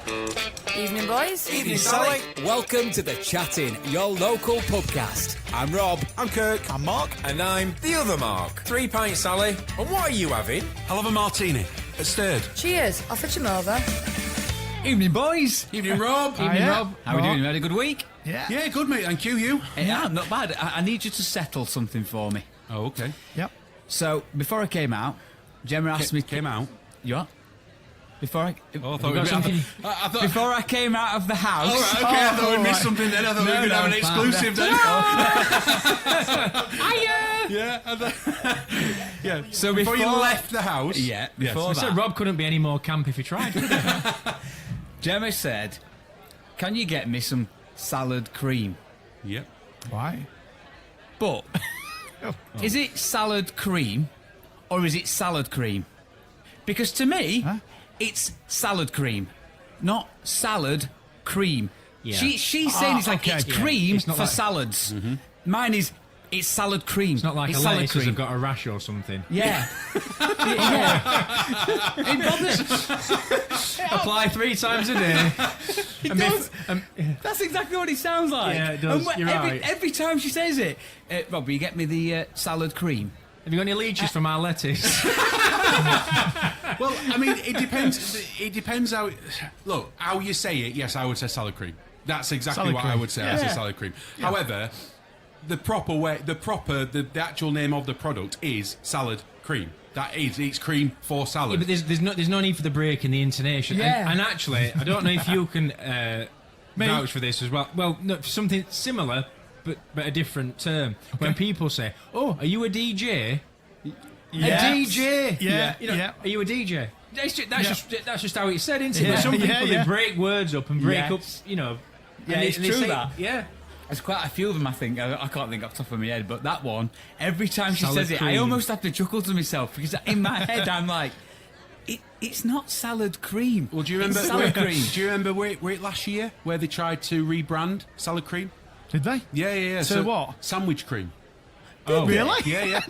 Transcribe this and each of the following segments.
Evening, boys. Evening, Sally. Welcome to The Chatting, your local pubcast. I'm Rob. I'm Kirk. I'm Mark. And I'm the other Mark. 3 pints, Sally. And what are you having? I'll have a martini. A stirred. Cheers. I'll fetch him over. Evening, boys. Evening, Rob. Evening, Rob. How are we doing? You had a good week? Yeah, good, mate. Thank you. You? Yeah, not bad. I need you to settle something for me. Oh, okay. Yep. So, before I came out, Gemma asked me... Came out? You what? Before I... Oh, I thought Before I came out of the house... All right, okay. I thought we missed something then. I thought we were going to have an exclusive then. Yeah. So before you left the house... Yeah, before So that... Rob couldn't be any more camp if he tried, could he? Gemma said, can you get me some salad cream? Yep. Why? But, is it salad cream or is it salad cream? Because to me, it's salad cream, not salad cream. Yeah. She's saying it's like okay. it's cream It's not for like- salads. Mine is it's salad cream. It's not like it's a salad lettuce cream. have got a rash or something. Yeah. Yeah. It bothers. Apply 3 times a day. It does. That's exactly what it sounds like. Yeah, it does. And You're right. every time she says it, Rob, will you get me the salad cream? Have you got any leeches from our lettuce? Well, I mean, it depends. It depends how... Look, how you say it, yes, I would say salad cream. That's exactly Salad what cream. I would say. I say Yeah. salad cream. However, the proper way... The actual name of the product is salad cream. It's cream for salad. Yeah, but there's no need for the break in the intonation. Yeah. And actually, I don't know if you can vouch for this as well. Well, no, something similar, but a different term. When people say, "Oh, are you a DJ?" Yes. A DJ. Yeah, You know, yeah. Are you a DJ? That's just how it's said, isn't it? Yeah, But some people yeah. they break words up and break Yes. up, you know. Yeah, and it's and they true say- that. Yeah. There's quite a few of them, I think. I can't think off the top of my head, but that one, every time she Salad says it, I cream. almost have to chuckle to myself because in my head I'm like, it's not salad cream. Well, do you remember? It's salad cream. Do you remember were it last year where they tried to rebrand salad cream? Did they? Yeah. So what? Sandwich cream. Oh, really? Yeah.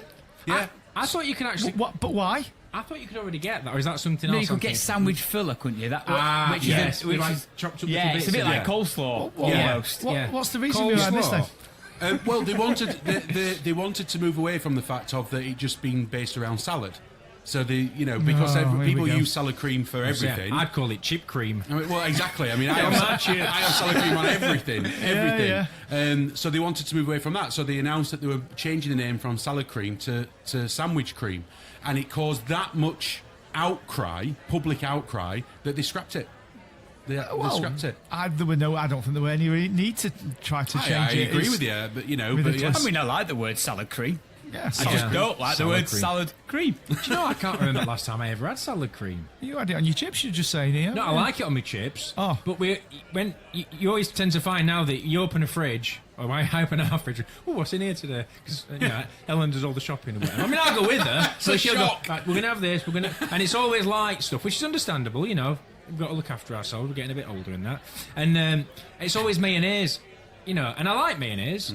I thought you can actually. What? But why? I thought you could already get that, or is that something No, else? you could I'm get thinking? sandwich filler, couldn't you? That Yes, which like is chopped up yeah, little it's a bits bit of like it. coleslaw Yeah. almost. What, What's the reason Coleslaw. behind this then? Well, they wanted they wanted to move away from the fact of that it just being based around salad. So because here we people go. use salad cream for everything. I'd call it chip cream. I mean, well, exactly. I mean, I have salad cream on everything. Yeah. So they wanted to move away from that. So they announced that they were changing the name from salad cream to sandwich cream, and it caused that much public outcry, that they scrapped it. They scrapped it. I don't think there were any need to try to change I it. agree It's with you, but ridiculous. I mean, I like the word salad cream. Yeah, I just don't like the Salad word cream. salad cream. Do you know, I can't remember the last time I ever had salad cream. You had it on your chips, you're just saying here. No, I like it on my chips. Oh. But when you always tend to find now that you open a fridge, or I open our fridge, oh, what's in here today? Because Ellen does all the shopping and whatever. I mean, I'll go with her. So she'll go, right, we're going to have this, and it's always light stuff, which is understandable, you know. We've got to look after ourselves, we're getting a bit older and that. And it's always mayonnaise, you know, and I like mayonnaise.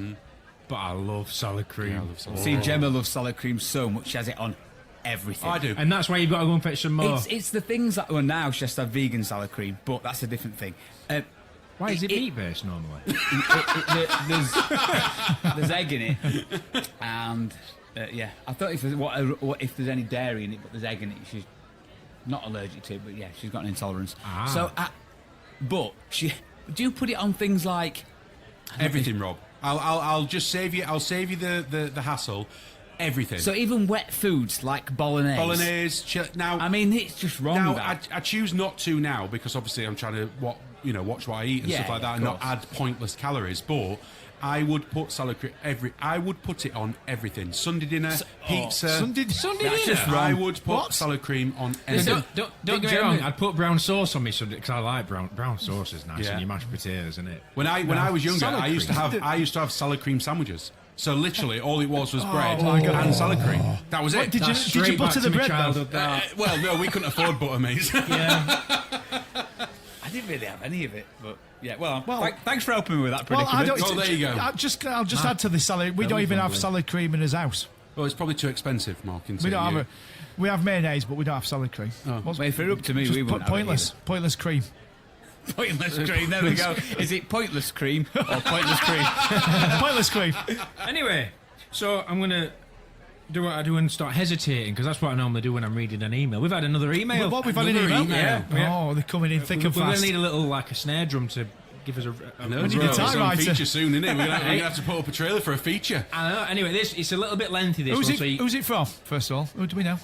But I love salad cream. Yeah, I love salad See, Gemma loves salad cream so much, she has it on everything. I do. And that's why you've got to go and fetch some more. It's the things that, well, now she has to have vegan salad cream, but that's a different thing. Why is it meat-based normally? There's egg in it, and I thought if there's any dairy in it, but there's egg in it, she's not allergic to it, but yeah, she's got an intolerance. So, but do you put it on things like Everything, Rob. I'll just save you. I'll save you the hassle. Everything. So even wet foods like bolognese. Now, I mean, it's just wrong. now that. I choose not to now because obviously I'm trying to watch what I eat and Yeah, stuff like that, of and not course. add pointless calories. But I would put salad cream I would put it on everything. Sunday dinner, pizza. Sunday That's dinner? just wrong. I would put salad cream on everything. Don't get me wrong. I'd put brown sauce on me Sunday because I like brown sauce is nice Yeah. in your mashed potatoes, isn't it? When I was younger, Salad I used to cream. have salad cream sandwiches. So literally, all it was bread my God. and salad cream. That was it. Did you Straight butter back the to my bread though? childhood, that. Well, no, we couldn't afford butter, mate. Yeah. I didn't really have any of it, but yeah. Well, thanks for helping me with that Well, predicament. Oh, there you go. I'll just add to this salad. We don't even have salad cream in his house. Well, it's probably too expensive, Mark. We don't have we have mayonnaise, but we don't have salad cream. Well, if it were up to me, Just we wouldn't have it pointless cream. Pointless cream. There we go. Is it pointless cream or pointless cream? Pointless cream. Anyway, so I'm going to do what I do and start hesitating, because that's what I normally do when I'm reading an email. We've had another email. What, we've had an Another email? email. Yeah. Oh, they're coming in thick and We're going fast. to need a little, like a snare drum to give us a No, need a it's on typewriter. feature soon, isn't it? We're going to have to put up a trailer for a feature. I don't know. Anyway, it's a little bit lengthy, this Who's one. it, So who's it from, first of all? Who do we know?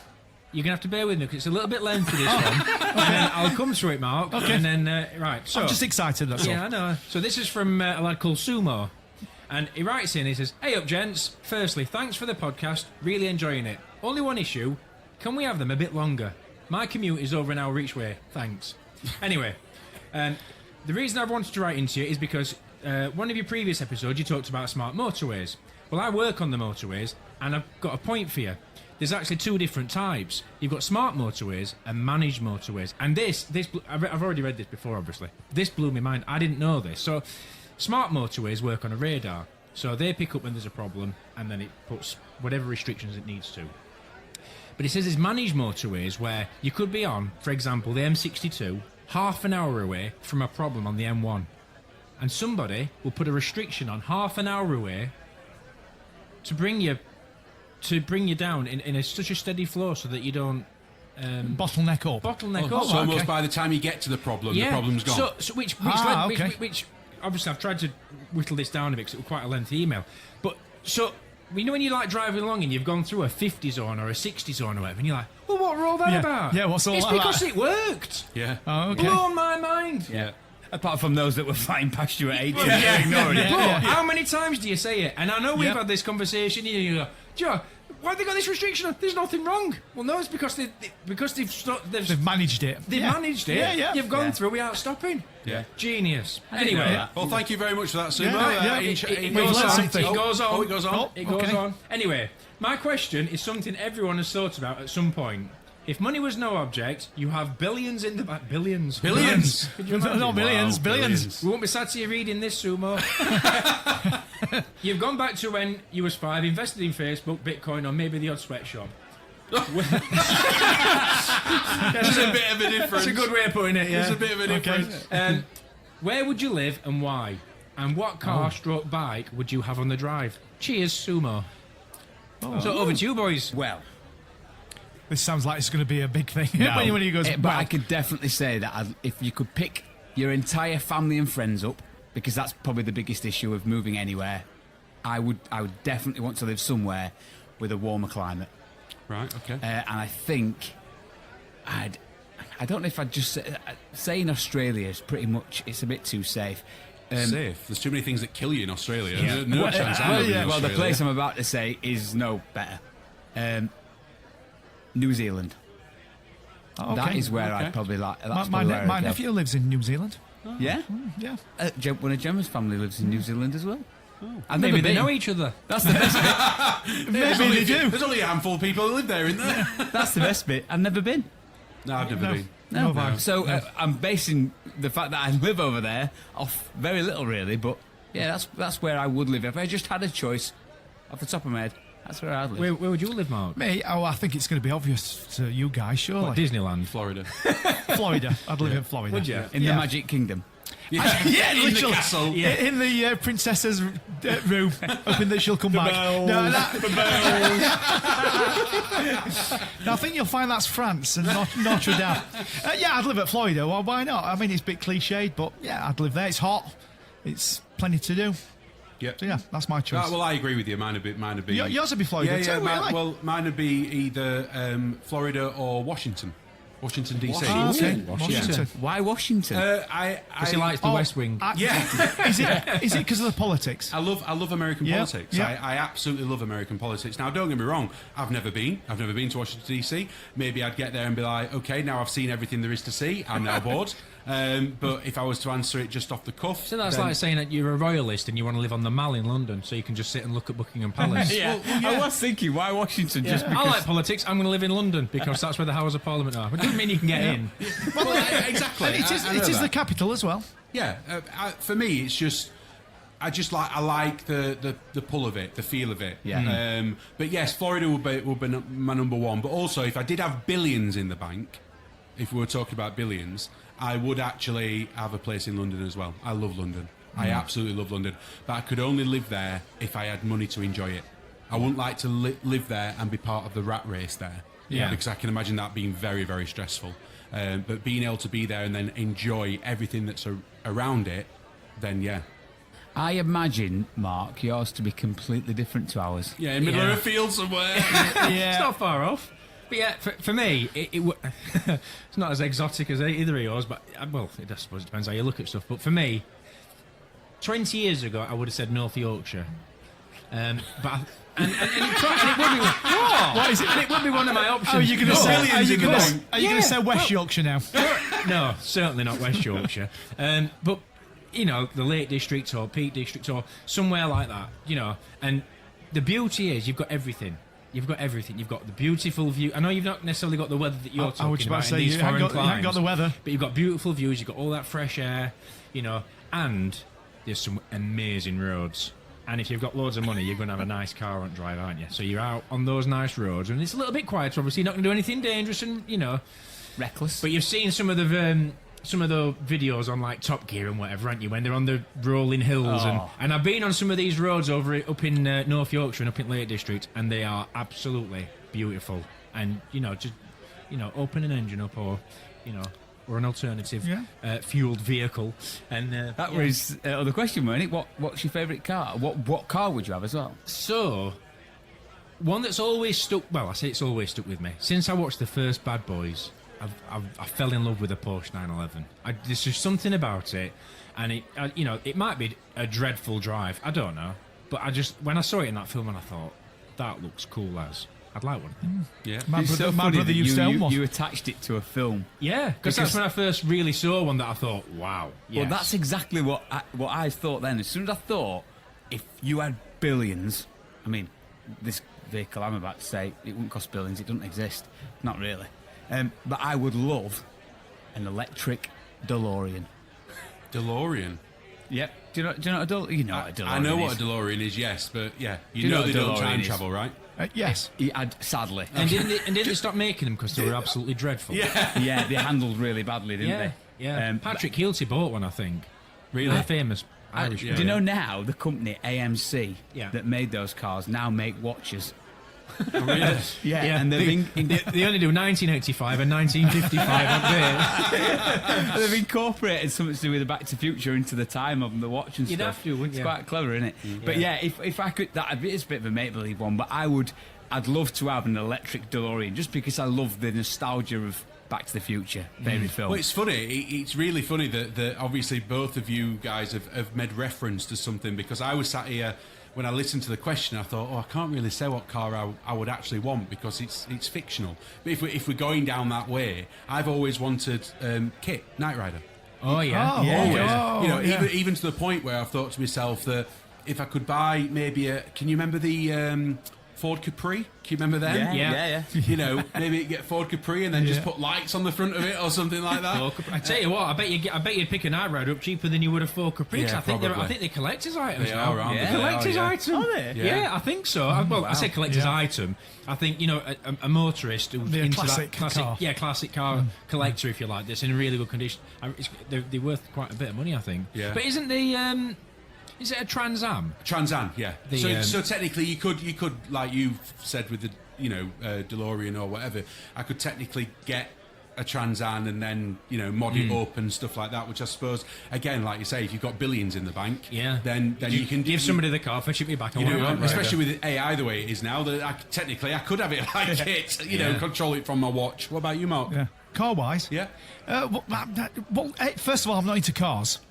you're going to have to bear with me, because it's a little bit lengthy, this one. And then I'll come through it, Mark. Okay. And then, right. So, I'm just excited, that's yeah, all. I know. So this is from a lad called Sumo. And he writes in, he says, "Hey up, gents. Firstly, thanks for the podcast. Really enjoying it. Only one issue. Can we have them a bit longer? My commute is over an hour each way. Thanks." Anyway, the reason I've wanted to write into you is because one of your previous episodes you talked about smart motorways. Well, I work on the motorways, and I've got a point for you. There's actually two different types. You've got smart motorways and managed motorways. And I've already read this before, obviously. This blew my mind. I didn't know this. So, smart motorways work on a radar. So they pick up when there's a problem, and then it puts whatever restrictions it needs to. But it says there's managed motorways where you could be on, for example, the M62, half an hour away from a problem on the M1. And somebody will put a restriction on half an hour away to bring you down in such a steady flow so that you don't Bottleneck up. bottleneck Oh, up. So okay. almost by the time you get to the problem, the problem's gone. So which okay. obviously I've tried to whittle this down a bit because it was quite a lengthy email. But so you know when you're like driving along and you've gone through a 50 zone or a 60 zone or whatever, and you're like, well, what were all that Yeah. about? Yeah, what's all It's that because about? it worked. Yeah. Oh, okay. Blown my mind. Yeah. Apart from those that were flying past you at 80, Yeah. you're ignoring it. But how many times do you say it? And I know we've Yeah. had this conversation. You go, Joe, why have they got this restriction? There's nothing wrong. Well, no, it's because they've They've managed it. managed it. Yeah, yeah. You've gone Yeah. through without stopping. Yeah. Genius. didn't know Anyway, that. Well, thank you very much for that, Sumo. Yeah, yeah. it We've goes learned on. something. It goes on. Oh, it goes on. Oh. It goes Okay. on. Anyway, my question is something everyone has thought about at some point. If money was no object, you have billions in the bank. Billions. Billions. Could you imagine? No, millions, Wow, billions. We won't be sad to you reading this, Sumo. You've gone back to when you was 5, invested in Facebook, Bitcoin, or maybe the odd sweatshop. There's a bit of a difference. That's a good way of putting it, yeah. There's a bit of a difference. Where would you live and why? And what car stroke bike would you have on the drive? Cheers, Sumo. So over to you, boys. Well, This sounds like it's going to be a big thing. no. when he goes, But well, I could definitely say that if you could pick your entire family and friends up, because that's probably the biggest issue of moving anywhere, I would definitely want to live somewhere with a warmer climate. Right, okay. And I think I don't know if I'd just say in Australia is pretty much, it's a bit too safe. Safe. There's too many things that kill you in Australia. Yeah. No chance I'm living in Well, the Australia. place I'm about to say is no better. New Zealand. okay. That is where Okay. I'd probably like. That's my probably where I'd go. nephew lives in New Zealand. Yeah, Yeah. one of Gemma's family lives in New Zealand as well. I've Maybe never they been. know each other. That's the best bit. Maybe they do. There's only a handful of people that live there, isn't there? That's the best bit. I've never been. No, I've never been. No, no. So I'm basing the fact that I live over there off very little, really. But yeah, that's where I would live if I just had a choice. Off the top of my head, that's where I'd live. Where would you live, Mark? Me? Oh, I think it's going to be obvious to you guys, surely. What, Disneyland? Florida. Florida. I'd live in Florida. Would you? In the Magic Kingdom. Yeah, Yeah, in the literally. castle. In the princess's room, hoping that she'll come back. No, no, I think you'll find that's France and not Notre Dame. Yeah, I'd live at Florida. Well, why not? I mean, it's a bit cliched, but yeah, I'd live there. It's hot. It's plenty to do. Yep. So yeah, that's my choice. Well, I agree with you. Mine would be. Yours would be Florida Yeah, too, yeah. really? Well, mine would be either Florida or Washington. Washington DC. Oh, okay. Washington. Washington. Why Washington? Because he likes the Oh, West Wing. Yeah. Is it because of the politics? I love American Yeah, politics. yeah. I absolutely love American politics. Now, don't get me wrong. I've never been to Washington DC. Maybe I'd get there and be like, okay, now I've seen everything there is to see. I'm now bored. But if I was to answer it just off the cuff, So that's then- like saying that you're a royalist and you want to live on the Mall in London so you can just sit and look at Buckingham Palace. I was thinking, why Washington? Just I because. like politics. I'm going to live in London because that's where the Houses of Parliament are. But it doesn't mean you can get in. Well, exactly. And it is, I know it is that. the capital as well. Yeah, for me, it's just I like the pull of it, the feel of it. Yeah. But yes, Florida would be my number one. But also, if I did have billions in the bank, if we were talking about billions, I would actually have a place in London as well. I love London. I absolutely love London. But I could only live there if I had money to enjoy it. I wouldn't like to live there and be part of the rat race there. Yeah. Because I can imagine that being very, very stressful. But being able to be there and then enjoy everything that's around it, then yeah. I imagine, Mark, yours to be completely different to ours. Yeah, in the middle of a field somewhere. It's not far off. But yeah, for me, it's not as exotic as either of yours, but, well, I suppose it depends how you look at stuff. But for me, 20 years ago, I would have said North Yorkshire. And it would be one of my options. Oh, you're going to say? Are you going to say West Yorkshire now? No, certainly not West Yorkshire. But you know, the Lake District or Peak District or somewhere like that. You know, and the beauty is you've got everything. You've got everything. You've got the beautiful view. I know you've not necessarily got the weather that you're talking about in these foreign climes. You haven't got the weather, but you've got beautiful views. You've got all that fresh air. You know, and there's some amazing roads. And if you've got loads of money, you're going to have a nice car on drive, aren't you? So you're out on those nice roads, and it's a little bit quieter. Obviously, you're not going to do anything dangerous, and you know, reckless. But you've seen some of the videos on like Top Gear and whatever, haven't you? When they're on the rolling hills, and I've been on some of these roads up in North Yorkshire and up in Lake District, and they are absolutely beautiful. And you know, just open an engine up, or you know. Or an alternative fueled vehicle, and that was the question, weren't it? What's your favourite car? What car would you have as well? So, one that's always stuck. Well, I say it's always stuck with me since I watched the first Bad Boys. I fell in love with a Porsche 911. There's just something about it, and it might be a dreadful drive. I don't know, but when I saw it in that film, and I thought that looks cool as. I'd like one. Yeah, my brother used to own one. You attached it to a film. Yeah, because that's when I first really saw one that I thought, wow. Yes. Well, that's exactly what I thought then. As soon as I thought, if you had billions, I mean, this vehicle I'm about to say, it wouldn't cost billions. It doesn't exist. Not really. But I would love an electric DeLorean. DeLorean? Yep. Do you know what a DeLorean is? I know what a DeLorean is, yes, but yeah, you know they don't time travel, right? Yes. Sadly. And didn't they stop making them because they were absolutely dreadful? Yeah, they handled really badly, didn't they? Yeah. Patrick Hilty bought one, I think. Really famous Irish. Do you know now the company AMC that made those cars now make watches? Oh, really? Yeah, and they only do 1985 and 1955 up there. They've incorporated something to do with the Back to the Future into the time of the watch and You'd stuff. have to, wouldn't you? It's quite clever, isn't it? But yeah, if I could, it's a bit of a make-believe one, but I'd love to have an electric DeLorean just because I love the nostalgia of Back to the Future, favourite film. Well, it's funny. It's really funny that obviously both of you guys have made reference to something, because I was sat here when I listened to the question, I thought, I can't really say what car I would actually want because it's fictional. But if we're going down that way, I've always wanted Kit, Knight Rider. Oh yeah, always. Even to the point where I've thought to myself that if I could buy maybe can you remember the Ford Capri? Can you remember them? Yeah. You know, maybe get Ford Capri and then just put lights on the front of it or something like that. I tell you what, I bet you'd pick an Knight Rider up cheaper than you would a Ford Capri. Yeah, I think they're collector's items. They now. are, aren't they? Collector's item. Are they? Yeah, I think so. I say collector's item. I think a motorist who's into classic car. Classic car collector, if you like this, in really good condition. They're worth quite a bit of money, I think. Yeah. But isn't the is it a Trans Am? Trans Am, yeah. So technically, you could, like you said with the DeLorean or whatever, I could technically get a Trans Am and then mod it up and stuff like that. Which I suppose, again, like you say, if you've got billions in the bank, then you can give somebody the car, fetch it me back, especially with AI the way it is now. That I could have it like it, control it from my watch. What about you, Mark? Yeah. Car wise, first of all, I'm not into cars.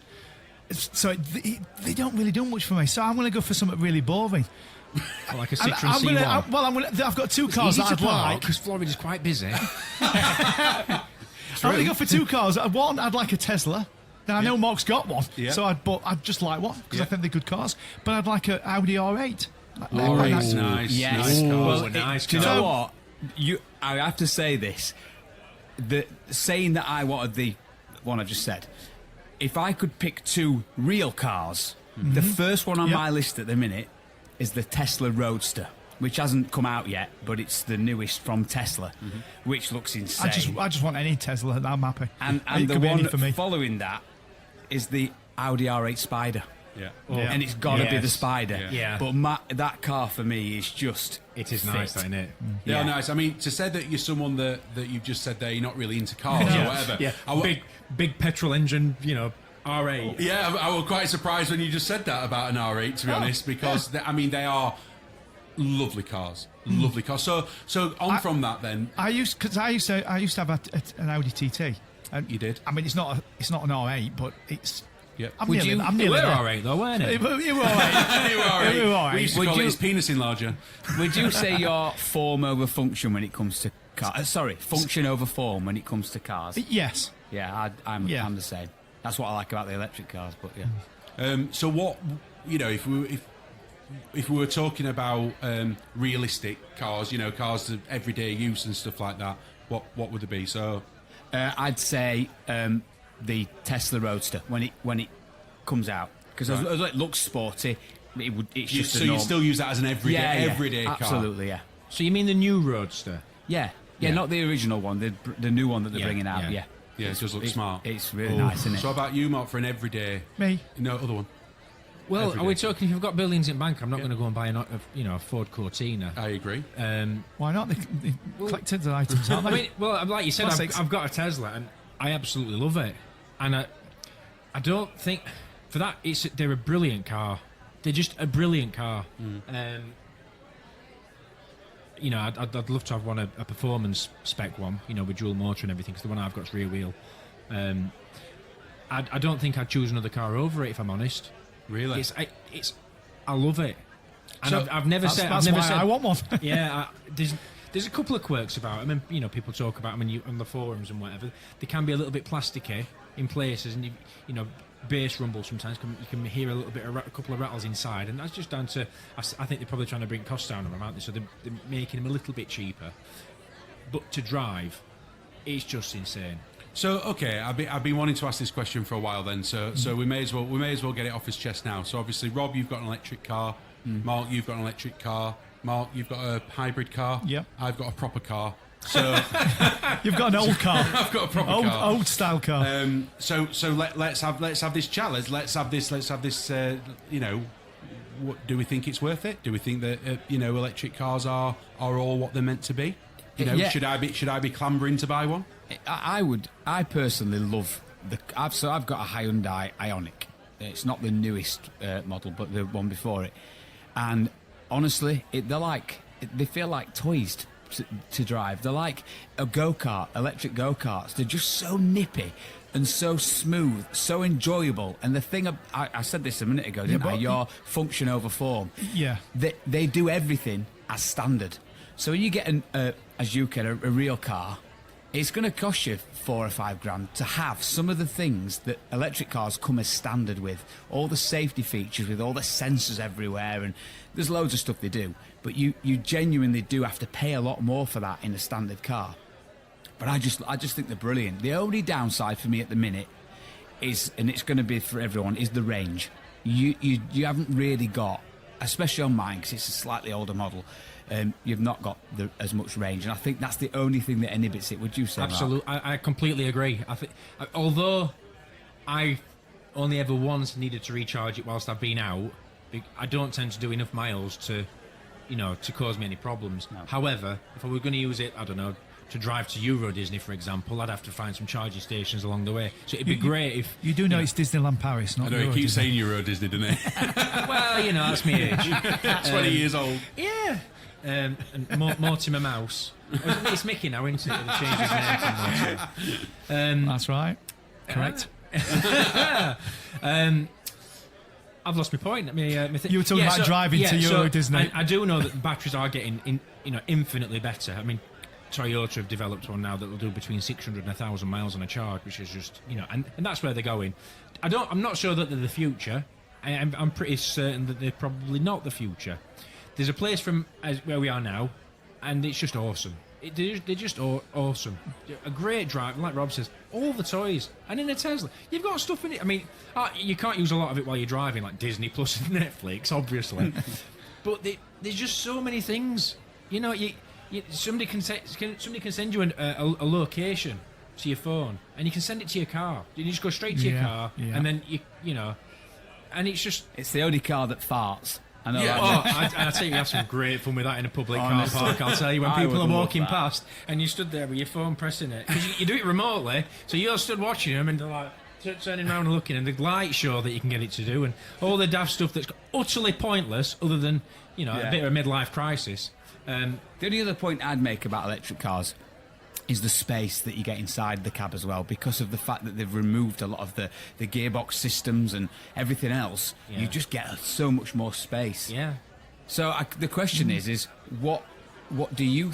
So they don't really do much for me. So I'm going to go for something really boring. Like a Citroen C1. I've got two cars that I'd like. Because Florida's quite busy. I'm going to go for two cars. One, I'd like a Tesla. Now, I know Mark's got one, so I'd just like one because I think they're good cars. But I'd like an Audi R8. R8's nice. Yes. Nice car. Well, nice car. Do you know what? I have to say this. Saying that I wanted the one I just said, if I could pick two real cars, the first one on my list at the minute is the Tesla Roadster. which hasn't come out yet, but it's the newest from Tesla, which looks insane. I just want any Tesla, and I'm happy. And It the could be any one for me. following that is the Audi R8 Spider. Yeah. Yeah. And it's got to be Yes. the Spider. Yeah. But that car for me is just It is fit. nice, that, isn't it? They are Yeah. nice. I mean, to say that you're someone that you've just said there, you're not really into cars or whatever. Yeah, big petrol engine, R8. Yeah, I was quite surprised when you just said that about an R8, to be honest, because they are lovely cars, lovely cars. So from that then, I used to have an Audi TT. And You did? I mean, it's not an R8, but it's. Yeah. I'm Would nearly, you- I'm They nearly were there. R8 though, weren't It they? were- you were all right. You are You were all right. We used to Would call it you- his penis enlarger. Would you say you're form over function when it comes to cars? Sorry, function over form when it comes to cars. Yes. Yeah, I'm Yeah. the same. That's what I like about the electric cars. But yeah, So what, if we were talking about realistic cars, cars of everyday use and stuff like that, what would it be? So I'd say the Tesla Roadster when it comes out, because as it looks sporty, it's just so a you norm- still use that as an everyday car? Absolutely, yeah. So you mean the new Roadster? Yeah, not the original one, the new one that they're Yeah, bringing out. yeah. Yeah, Yeah, it does look smart. It's really nice, isn't it? So how about you, Mark, for an everyday? Me. No, other one. Well, Every are we day. talking if you've got buildings in bank? I'm not going to go and buy a Ford Cortina. I agree. Why not? They collected items, aren't I they? mean, well, like you said, Classics. I've got a Tesla and I absolutely love it. And I don't think for that they're a brilliant car. They're just a brilliant car. I'd love to have one a performance spec one, with dual motor and everything. Because the one I've got is rear wheel. I don't think I'd choose another car over it if I'm honest. Really? I love it. And So I've never That's said. why I've never said. I want one. Yeah, there's a couple of quirks about it. I mean, people talk about them on the forums and whatever. They can be a little bit plasticky in places, and bass rumble sometimes. You can hear a little bit a couple of rattles inside, and that's just down to. I think they're probably trying to bring costs down on them, aren't they? So they're making them a little bit cheaper. But to drive, it's just insane. So okay, I've been wanting to ask this question for a while. Then, so we may as well get it off his chest now. So obviously, Rob, you've got an electric car. Mark, you've got an electric car. Mark, you've got a hybrid car. Yep. I've got a proper car. So You've got an old car. I've got a proper car. Old style car. So let's have this challenge. Let's have this. What do we think it's worth it? Do we think that electric cars are all what they're meant to be? Yeah. Should I be clambering to buy one? I personally love I've got a Hyundai Ioniq. It's not the newest model, but the one before it. And honestly, they feel like toys to drive. They're like a go-kart, electric go-karts. They're just so nippy and so smooth, so enjoyable. And the thing, I said this a minute ago, didn't I? but- Your function over form. Yeah. They do everything as standard. So when you get as you can, a real car, it's going to cost you $4 or $5 to have some of the things that electric cars come as standard with, all the safety features, with all the sensors everywhere, and there's loads of stuff they do. But you genuinely do have to pay a lot more for that in a standard car. But I just think they're brilliant. The only downside for me at the minute is, and it's going to be for everyone, is the range. You haven't really got, especially on mine because it's a slightly older model. You've not got as much range, and I think that's the only thing that inhibits it. Would you say? Absolutely, I completely agree. I think, although I only ever once needed to recharge it whilst I've been out, I don't tend to do enough miles to cause me any problems. No. However, if I were going to use it, I don't know, to drive to Euro Disney, for example, I'd have to find some charging stations along the way. So it'd be great if You do know it's Disneyland Paris, not I know he Euro keeps Disney. saying Euro Disney, doesn't he? well, that's my age. 20 years old. Yeah. And Mortimer Mouse. It's Mickey now, isn't it? They changed his name to Mortimer. That's right. Correct. I've lost my point. You were talking about driving to Euro Disney. I do know that the batteries are getting infinitely better. I mean, Toyota have developed one now that will do between 600 and 1,000 miles on a charge, which is just and that's where they're going. I'm not sure that they're the future. I'm pretty certain that they're probably not the future. There's a place from where we are now, and it's just awesome. They're just awesome. A great drive, like Rob says, all the toys. And in a Tesla, you've got stuff in it. I mean, you can't use a lot of it while you're driving, like Disney Plus and Netflix, obviously. But there's just so many things. You know, somebody can send you a location to your phone, and you can send it to your car. You just go straight to your car, and then you know, and it's just It's the only car that farts. I know. Yeah. That. I tell you, you have some great fun with that in a public car park. I'll tell you, when I people would are love walking that. past and you stood there with your phone pressing it, because you do it remotely, so you're stood watching them and they're like turning around and looking, and the light show that you can get it to do, and all the daft stuff that's utterly pointless, other than a bit of a midlife crisis. The only other point I'd make about electric cars is the space that you get inside the cab as well, because of the fact that they've removed a lot of the gearbox systems and everything else. Yeah. You just get so much more space. Yeah. So the question is what do you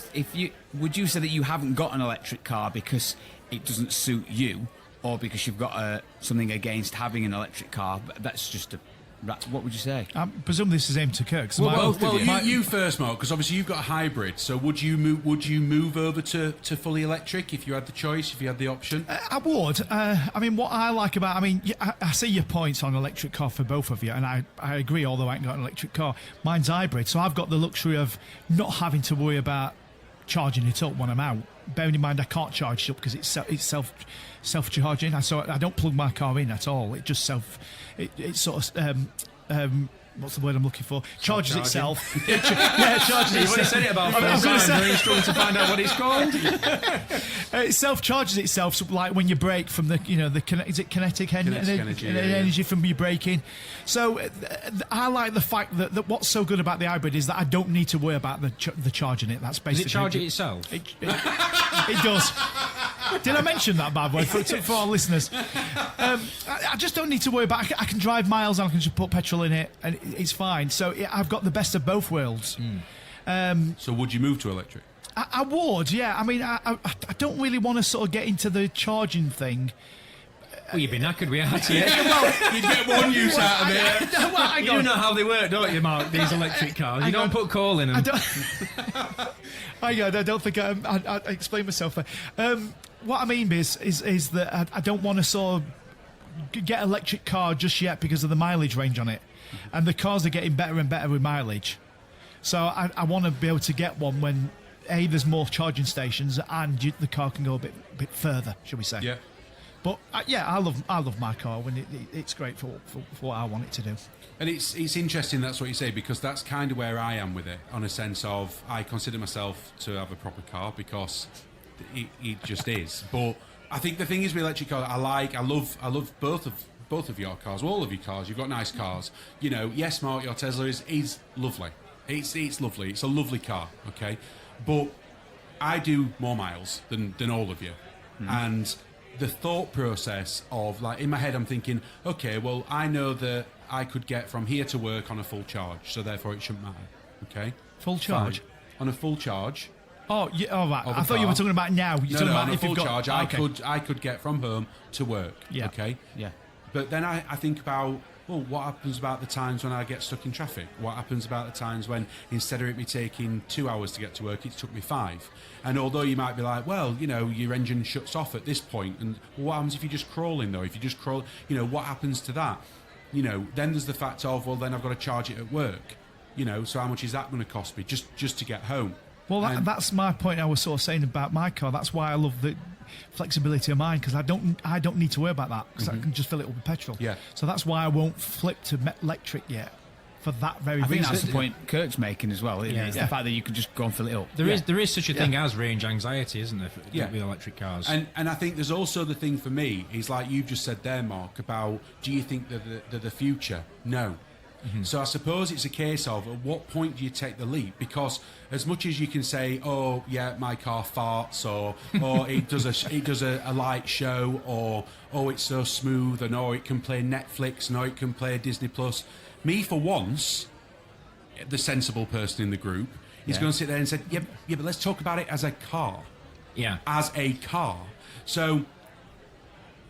would you say that you haven't got an electric car because it doesn't suit you, or because you've got something against having an electric car? That's just what would you say? I presume this is aimed to Kirk. So You first, Mark, because obviously you've got a hybrid. So would you move over to fully electric if you had the choice, if you had the option? I would. I mean, what I like about... I mean, I see your points on electric car for both of you, and I agree, although I ain't got an electric car. Mine's hybrid, so I've got the luxury of not having to worry about charging it up when I'm out. Bearing in mind, I can't charge it up because it's self-charging. So I don't plug my car in at all. It just it sort of... what's the word I'm looking for? Charges itself. Charges You've already said it about 4 times, and you're struggling to find out what it's called. It self-charges itself, so like when you brake from is it kinetic energy from your braking. So I like the fact that what's so good about the hybrid is that I don't need to worry about the charging it. That's basically... Does it charge it itself? It does. Did I mention that, bad boy, for our listeners? I just don't need to worry about it. I can drive miles and I can just put petrol in it and it's fine. So I've got the best of both worlds. So would you move to electric? I would, yeah. I mean, I don't really want to sort of get into the charging thing. Well, you'd be knackered, we are to you. You'd get one use out of it. You do know how they work, don't you, Mark, these electric cars? You don't put coal in them. I don't think I explain myself there. What I mean is that I don't want to sort of get an electric car just yet because of the mileage range on it. And the cars are getting better and better with mileage. So I want to be able to get one when, A, there's more charging stations and the car can go a bit further, shall we say. Yeah. But, I love my car when it's great for what I want it to do. And it's interesting that's what you say, because that's kind of where I am with it, on a sense of I consider myself to have a proper car because it just is. But I think the thing is with electric cars, I love both of your cars, all of your cars. You've got nice cars. You know, yes, Mark, your Tesla is lovely. It's lovely. It's a lovely car, okay? But I do more miles than all of you. And the thought process of, like, in my head I'm thinking, okay, well, I know that I could get from here to work on a full charge, so therefore it shouldn't matter, okay? Full charge? Fine. On a full charge. Oh, yeah, all right. Of I a thought you were car. talking about now. You're talking about on a if full you've got, charge, okay. I could get from home to work, Yeah. okay? Yeah. But then I think about, well, what happens about the times when I get stuck in traffic? What happens about the times when instead of it me taking 2 hours to get to work, it took me 5? And although you might be like, well, you know, your engine shuts off at this point, and what happens if you're just crawling, though? If you just crawl, you know, what happens to that? You know, then there's the fact of, well, then I've got to charge it at work. You know, so how much is that going to cost me just to get home? Well, that's my point I was sort of saying about my car. That's why I love the flexibility of mine, because I don't need to worry about that, because I can just fill it up with petrol. Yeah. So that's why I won't flip to electric yet, for that very I think reason. that's the point Kirk's making as well. Isn't it? It's the fact that you can just go and fill it up. There is such a thing as range anxiety, isn't there, with electric cars? And I think there's also the thing for me is, like you've just said there, Mark, about do you think they're the future? No. So I suppose it's a case of at what point do you take the leap? Because as much as you can say, oh yeah, my car farts, or it does a light show, or oh it's so smooth, and oh it can play Netflix, and oh it can play Disney Plus. Me, for once, the sensible person in the group is going to sit there and say, yeah, but let's talk about it as a car. Yeah. As a car. So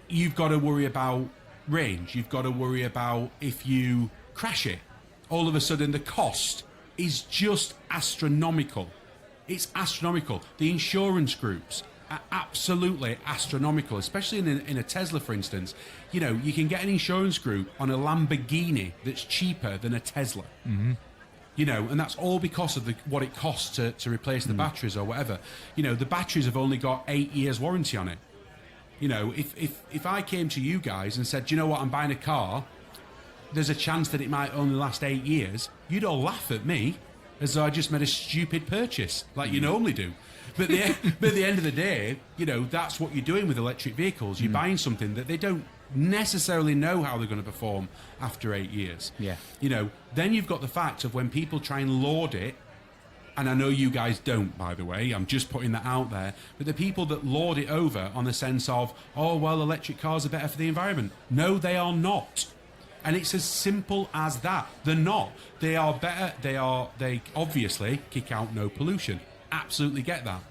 you've got to worry about range. You've got to worry about if you crash it. All of a sudden, the cost is just astronomical. It's astronomical. The insurance groups are absolutely astronomical, especially in a Tesla, for instance. You know, you can get an insurance group on a Lamborghini that's cheaper than a Tesla. You know, and that's all because of what it costs to replace the batteries or whatever. You know, the batteries have only got 8 years warranty on it. You know, if I came to you guys and said, do you know what, I'm buying a car, there's a chance that it might only last 8 years, you'd all laugh at me as though I just made a stupid purchase, like you normally do. But at the end of the day, you know, that's what you're doing with electric vehicles. You're buying something that they don't necessarily know how they're going to perform after 8 years. Yeah. You know, then you've got the fact of when people try and laud it, and I know you guys don't, by the way, I'm just putting that out there, but the people that laud it over on the sense of, oh, well, electric cars are better for the environment. No, they are not. And it's as simple as that. They're not. They are better. They obviously kick out no pollution. Absolutely get that.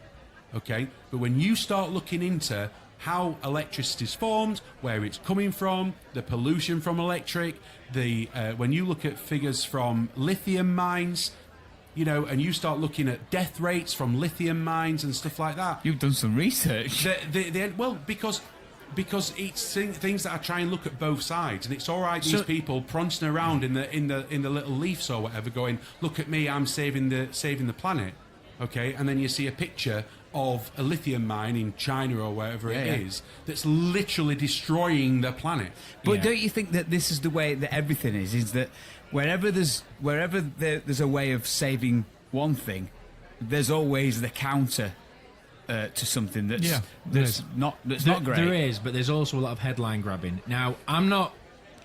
Okay? But when you start looking into how electricity is formed, where it's coming from, the pollution from electric, when you look at figures from lithium mines, you know, and you start looking at death rates from lithium mines and stuff like that. You've done some research. Well, because it's things that I try and look at both sides, and it's all right. These people prancing around in the little leafs or whatever, going, "Look at me, I'm saving the planet." Okay, and then you see a picture of a lithium mine in China or wherever it is that's literally destroying the planet. But don't you think that this is the way that everything is? Is that wherever there's a way of saving one thing, there's always the counter to something that's not great. There is, but there's also a lot of headline grabbing. Now,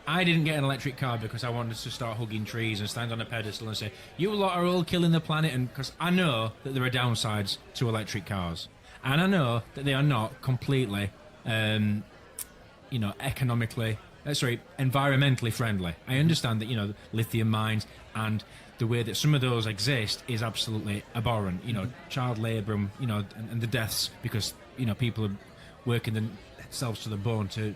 I didn't get an electric car because I wanted to start hugging trees and stand on a pedestal and say, you lot are all killing the planet, and because I know that there are downsides to electric cars. And I know that they are not completely, environmentally friendly. I understand that, you know, lithium mines and the way that some of those exist is absolutely abhorrent. You know, child labour and, you know, and the deaths because, you know, people are working themselves to the bone to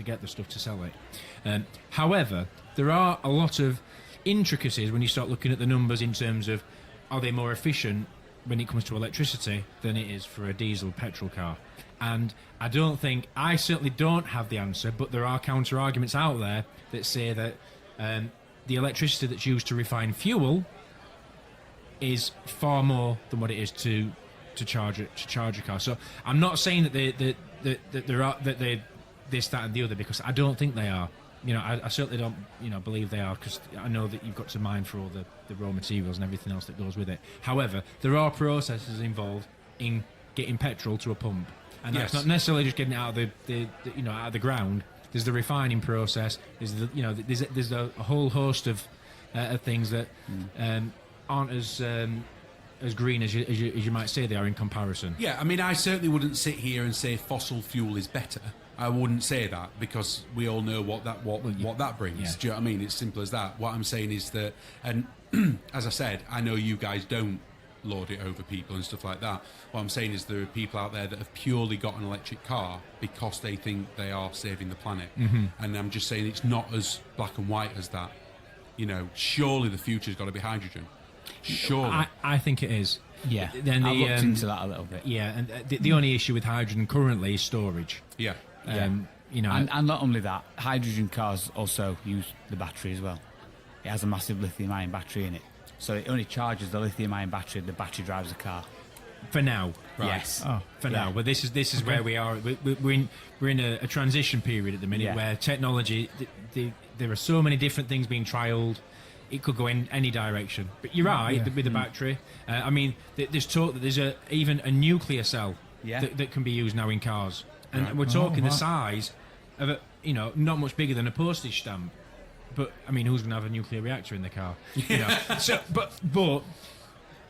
get the stuff to sell it. However, there are a lot of intricacies when you start looking at the numbers in terms of are they more efficient when it comes to electricity than it is for a diesel petrol car. And I certainly don't have the answer, but there are counter arguments out there that say that the electricity that's used to refine fuel is far more than what it is to charge a car. So I'm not saying that they this, that, and the other, because I don't think they are. You know, I certainly don't, you know, believe they are, because I know that you've got to mine for all the raw materials and everything else that goes with it. However, there are processes involved in getting petrol to a pump, and that's not necessarily just getting it out of out of the ground. There's the refining process. There's a whole host of things that aren't as green as you might say they are in comparison. Yeah, I mean, I certainly wouldn't sit here and say fossil fuel is better. I wouldn't say that, because we all know what that brings. Yeah. Do you know what I mean? It's simple as that. What I'm saying is that, and as I said, I know you guys don't lord it over people and stuff like that. What I'm saying is there are people out there that have purely got an electric car because they think they are saving the planet. Mm-hmm. And I'm just saying it's not as black and white as that. You know, surely the future's got to be hydrogen. Surely. I think it is. Yeah, then I've looked into that a little bit. Yeah, and the only issue with hydrogen currently is storage. Yeah. You know, and not only that, hydrogen cars also use the battery as well. It has a massive lithium-ion battery in it, so it only charges the lithium-ion battery. The battery drives the car. For now, right. Yes. For now, but this is where we are. We're in a transition period at the minute where technology. There are so many different things being trialled. It could go in any direction. But you're right with the battery. I mean, there's talk that there's even a nuclear cell that can be used now in cars, and we're talking the size of not much bigger than a postage stamp. But I mean, who's going to have a nuclear reactor in the car? You know? So, but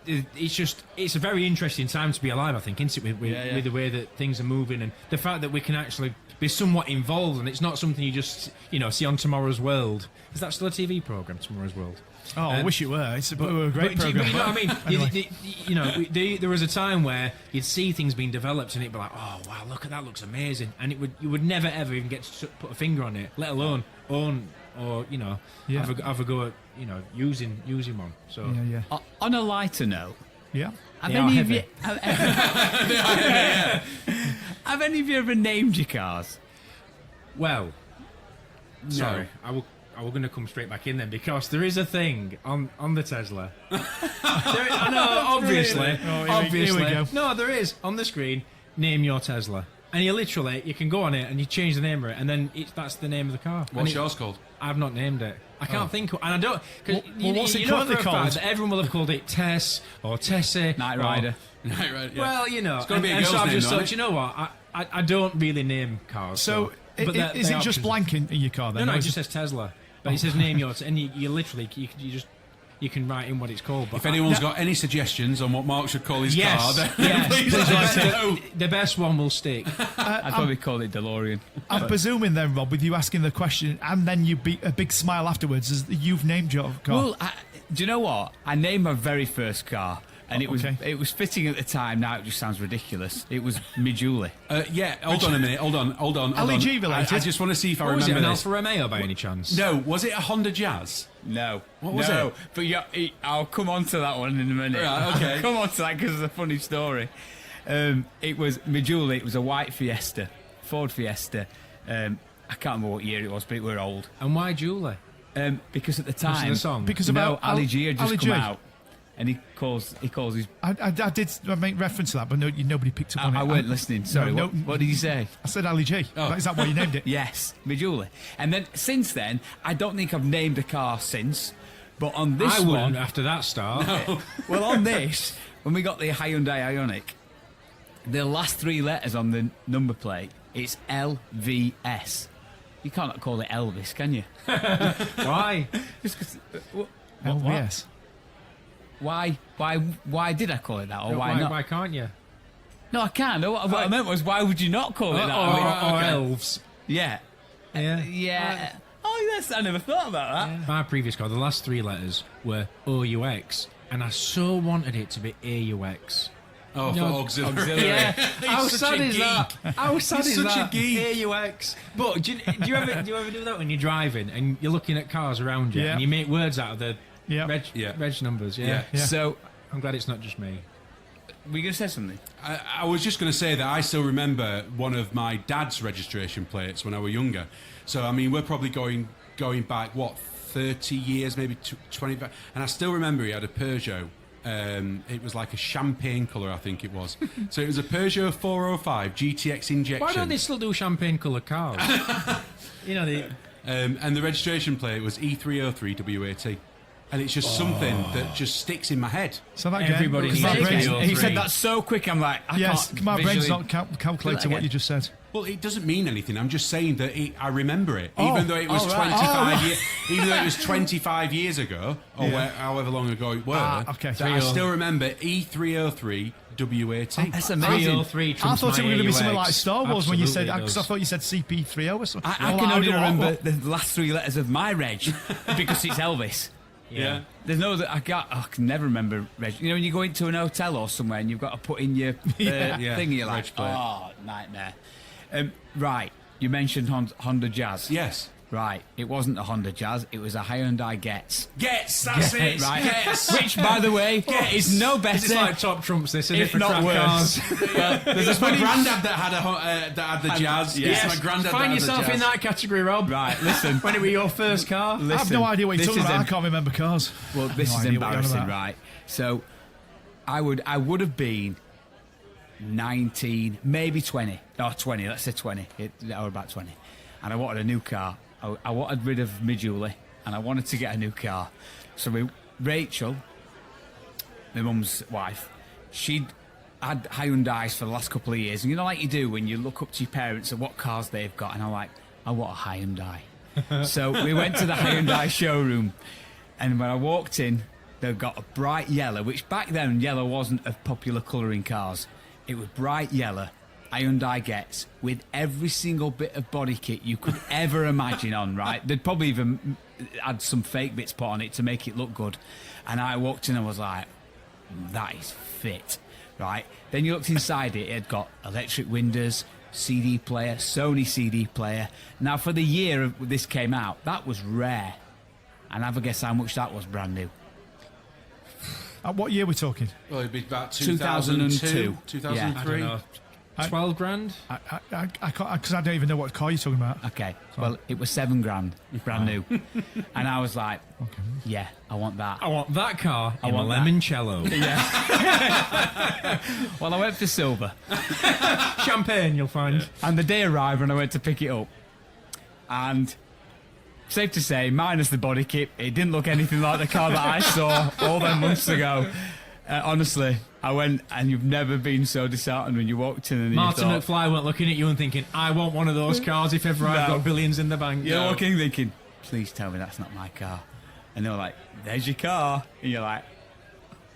it's a very interesting time to be alive, I think, isn't it? With the way that things are moving, and the fact that we can actually be somewhat involved, and it's not something you just see on Tomorrow's World. Is that still a TV program, Tomorrow's World? Oh, I wish it were. It's a great program. But you know what I mean? Anyway. There was a time where you'd see things being developed, and it'd be like, oh wow, look at that, looks amazing, and you would never ever even get to put a finger on it, let alone own or have a go at using one. So on a lighter note, have any of you have any of you ever named your cars? Well, No. sorry, I will we're going to come straight back in then, because there is a thing on the Tesla. Obviously. Here we go. No, there is on the screen. Name your Tesla, and you can go on it and you change the name of it, and then that's the name of the car. What's yours called? I've not named it. I can't think, and I don't. Cause what's it know currently for a fact called? that everyone will have called it Tess or Tessie, Knight Rider. Right, yeah. Well, It's gotta be a and so girl's I've name, just don't thought, it? you know what? I don't really name cars. So, but is it just blank in your car then? No, or it is just says Tesla, but it says name yours, and you literally you can write in what it's called. But If anyone's got any suggestions on what Mark should call his car, then please let us know. the best one will stick. I'd probably call it DeLorean. I'm presuming then, Rob, with you asking the question and then you be a big smile afterwards, is that you've named your car. Well, do you know what? I named my very first car, and okay. it was fitting at the time. Now it just sounds ridiculous. It was me Julie. Yeah, hold on a minute. Hold on. LEG related? I just want to see if I Was it remember an this. Alfa Romeo by any chance? No, was it a Honda Jazz? No. What was no. it? But yeah, I'll come on to that one in a minute. Right, okay. I'll come on to that because it's a funny story. It was me Julie. It was a white Fiesta, Ford Fiesta. I can't remember what year it was, but it were old. And why Julie? Because at the Because of time, the song? Because no, about Ali G had just Ali come G. out, and he calls his. I did make reference to that, but nobody picked up on it. I weren't listening. Sorry, No, what did you say? I said Ali G. Oh. Is that why you named it? Yes, me Julie. And then since then, I don't think I've named a car since. But on this I wouldn't one, after that start. well, on this, when we got the Hyundai Ioniq, the last three letters on the number plate, it's LVS. You can't call it Elvis, can you? Why? Just 'cause, LVS. Why did I call it that, or why not? Why can't you? No, I can't. No, what I meant was, why would you not call it that? I mean, Or elves. yeah. Yeah. Oh, yes, I never thought about that. My previous car, the last three letters were OUX, and I so wanted it to be AUX. Oh, No, for auxiliary. Yeah, He's how such sad a is geek. that? How sad He's is such a that? geek. AUX. But do you ever do that when you're driving and you're looking at cars around you Yeah. and you make words out of the Yeah. reg numbers? Yeah. Yeah. So, I'm glad it's not just me. were you going to say something? I was just going to say that I still remember one of my dad's registration plates when I was younger. So, I mean, we're probably going back, 30 years, maybe 25. And I still remember he had a Peugeot. It was like a champagne colour, I think it was. So it was a Peugeot 405 GTX injection. Why don't they still do champagne coloured cars? You know, and the registration plate was E303WAT. And it's just something that just sticks in my head. So that again, Everybody because needs my to brain's- go. He 03. said that so quick, I'm like, I Yes, can't my brain's visually- not calculating what again. you just said. Well, it doesn't mean anything. I'm just saying that I remember it, Oh. even though it was Oh, right. 25 years, even though it was 25 years ago, or however long ago it were. Okay. that I still remember E303WAT. That's amazing. 303 I trumps thought it my was going to be AUX. something like Star Wars when you said, Absolutely it because I does. thought you said CP30 or something. I can only remember the last three letters of my reg because it's Elvis. Yeah. There's no that I can never remember reg. You know, when you go into an hotel or somewhere and you've got to put in your Yeah. thing, you're like, Reg plate. oh, nightmare. Right, you mentioned Honda Jazz. Yes. Right, it wasn't a Honda Jazz, it was a Hyundai Getz. Gets, that's it. Right, Gets. which, by the way, is no better. This is like top trumps this, and If for not crap worse. cars. There's my granddad that had the Jazz. Yes. Yes, my granddad. Find that had yourself the in jazz. that category, Rob. Right, listen. When it was your first car. I have no idea what you're this talking is about. I em- can't remember cars. Well, this No is idea what you're on embarrassing, about. right? So, I would have been 19, maybe 20. Oh, 20, let's say 20. Or about 20. And I wanted a new car. I wanted rid of me Julie, and I wanted to get a new car. So Rachel, my mum's wife, she'd had Hyundais for the last couple of years. And you know, like you do when you look up to your parents at what cars they've got, and I'm like, I want a Hyundai. So we went to the Hyundai showroom, and when I walked in, they've got a bright yellow, which back then yellow wasn't a popular colour in cars. It was bright yellow. Hyundai Getz with every single bit of body kit you could ever imagine on, right? They'd probably even add some fake bits put on it to make it look good. And I walked in and was like, that is fit, right? Then you looked inside it, it had got electric windows, CD player, Sony CD player. Now, for the year this came out, that was rare. And have a guess how much that was brand new. What year are we talking? Well, it'd be about 2002. 2002, 2003. I don't know. 12 grand? I can't, because I don't even know what car you're talking about. Okay, well, it was $7,000, brand new. And I was like, yeah, I want that. I want that car in a want that. limoncello. Yeah. Well, I went for silver. Champagne, you'll find. And the day arrived and I went to pick it up. And safe to say, minus the body kit, it didn't look anything like the car that I saw all them months ago. Honestly, I went, and you've never been so disheartened when you walked in and Martin you thought, McFly weren't looking at you and thinking, I want one of those cars if ever I've No. got billions in the bank. you're No. walking thinking, please tell me that's not my car. And they were like, there's your car. And you're like,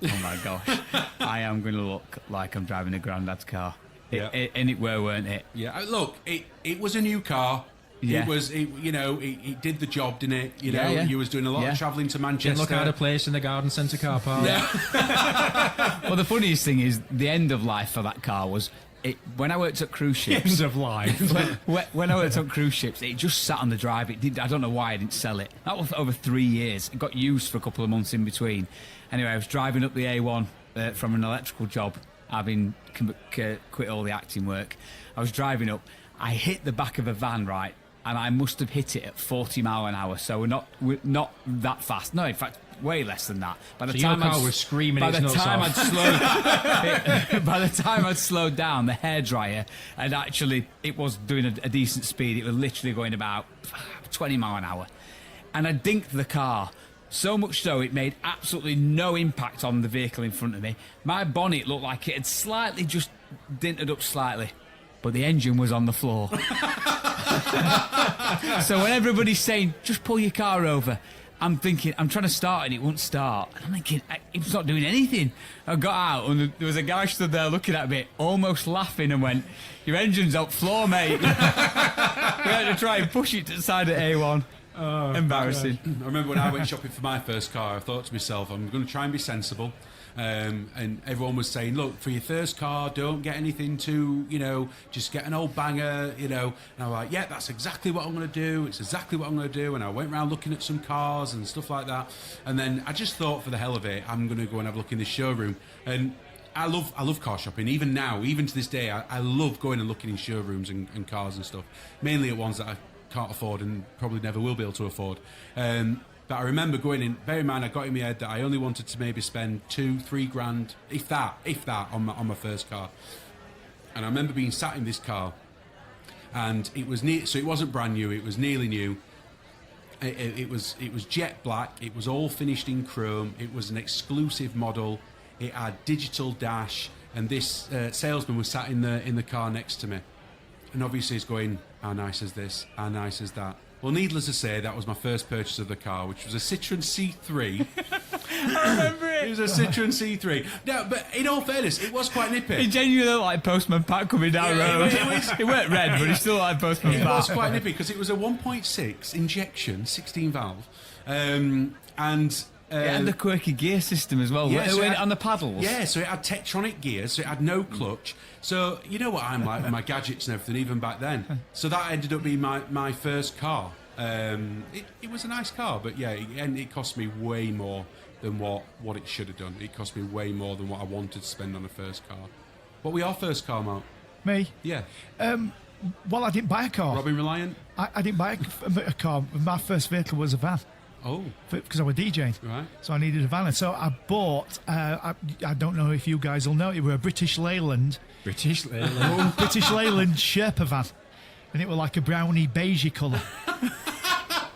oh my gosh, I am going to look like I'm driving a granddad's car. Yeah. And it were, weren't it? Yeah, look, it was a new car. Yeah. It did the job, didn't it? You know, Yeah, yeah. you was doing a lot Yeah. of travelling to Manchester. Didn't look out of place in the garden centre car park. Well, the funniest thing is the end of life for that car was when I worked at cruise ships. End of life. when I worked on cruise ships, it just sat on the drive. It did. I don't know why I didn't sell it. That was for over 3 years. It got used for a couple of months in between. Anyway, I was driving up the A1 from an electrical job, having quit all the acting work. I was driving up. I hit the back of a van, right, and I must have hit it at 40 mile an hour. So we're not that fast. No, in fact, way less than that. By the So time your car I'd- was screaming by its the nuts time off. I'd slowed, by the time I'd slowed down, the hairdryer, and actually it was doing a decent speed. It was literally going about 20 mile an hour, and I dinked the car. So much so, it made absolutely no impact on the vehicle in front of me. My bonnet looked like it had slightly just dinted up slightly, but the engine was on the floor. So when everybody's saying, just pull your car over, I'm thinking, I'm trying to start and it won't start. And I'm thinking, it's not doing anything. I got out and there was a guy stood there looking at me, almost laughing, and went, your engine's up floor, mate. We had to try and push it to the side of A1. Embarrassing. I remember when I went shopping for my first car, I thought to myself, I'm going to try and be sensible. And everyone was saying, look, for your first car, don't get anything too, just get an old banger, And I was like, yeah, that's exactly what I'm going to do. It's exactly what I'm going to do. And I went around looking at some cars and stuff like that. And then I just thought, for the hell of it, I'm going to go and have a look in the showroom. And I love car shopping. Even now, even to this day, I love going and looking in showrooms and cars and stuff. Mainly at ones that I can't afford and probably never will be able to afford. But I remember going in, bear in mind, I got in my head that I only wanted to maybe spend $2-3 grand, if that, on my first car. And I remember being sat in this car, and it was so it wasn't brand new, it was nearly new. It was jet black, it was all finished in chrome, it was an exclusive model, it had digital dash, and this salesman was sat in the car next to me. And obviously he's going, how nice is this, how nice is that? Well, needless to say, that was my first purchase of the car, which was a Citroen C3. I remember it. It was a Citroen C3. No, but in all fairness, it was quite It nippy. genuinely looked like Postman Pat coming down the Yeah, road. it Weren't red, but it still looked like Postman It was Pat. quite nippy because it was a 1.6 injection, 16 valve, and And the quirky gear system as well. Yeah, so it had- On the paddles. Yeah, so it had Tektronix gears, so it had no clutch. So you know what I'm like with my gadgets and everything, even back then. So that ended up being my first car. It was a nice car, but yeah, it cost me way more than what it should have done. It cost me way more than what I wanted to spend on a first car. What were your first car, Mark? Me? Yeah. Well, I didn't buy a car. Robin Reliant? I didn't buy a car. My first vehicle was a van. Oh, Because I was DJing. right. So I needed a van. And so I bought, I don't know if you guys will know, it were a British Leyland British Leyland. Sherpa van. And it was like a browny beigey colour.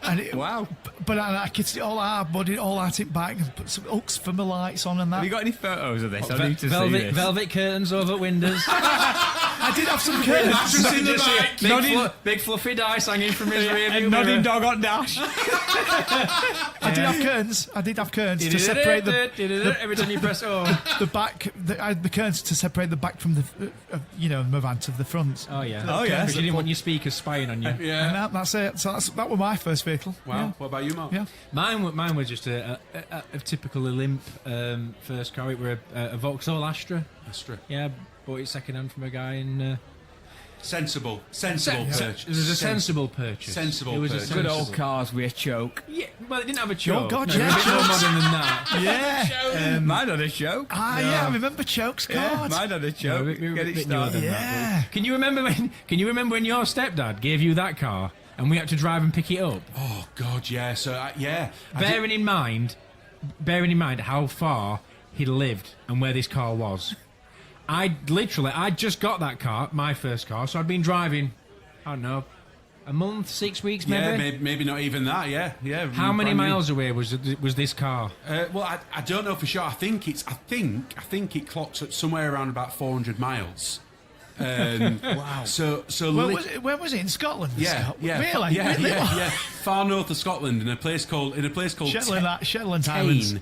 And it, Wow. But I kitted it all out, bought it all out it back, and put some hooks for my lights on and that. Have you got any photos of this? I need to see velvet, this. velvet curtains over windows. I did have some curtains. Mattress in the back. Big fluffy dice hanging from his rear view And nodding mirror. dog on dash. I did have curtains. I did have curtains to separate Every time you press the back. I had the curtains to separate the back from the, my van to the front. Oh yeah. Oh, yeah. Because you didn't want your speakers spying on you. Yeah. And that's it. So that was my first vehicle. Wow. What about you, Mark? Yeah. Mine was just a typically limp first car. It were a Vauxhall Astra. Astra. Yeah, bought it second hand from a guy in Sensible It purchase. was a sensible purchase. Sensible It was a purchase. Good sensible- old cars with a choke. Yeah, well, it didn't have a choke. God, No, yeah, it was a bit more chokes. modern than that. Yeah. Mine had a choke. Yeah, I remember chokes. Yeah, God. mine had a No, choke. we were a Get it bit newer started. than that, Yeah. but- Can you remember when your stepdad gave you that car and we had to drive and pick it up? Oh God, yeah. So yeah. Bearing in mind how far he lived and where this car was. I just got that car, my first car, so I'd been driving, I don't know, a month, 6 weeks maybe? Yeah, maybe not even that. Yeah. How many Brand new. miles away was this car? Well, I don't know for sure. I think it clocks at somewhere around about 400 miles. Wow. So Where was it? In Scotland? yeah. Really? Yeah, Really? yeah. Far north of Scotland, in a place called Shetland Islands.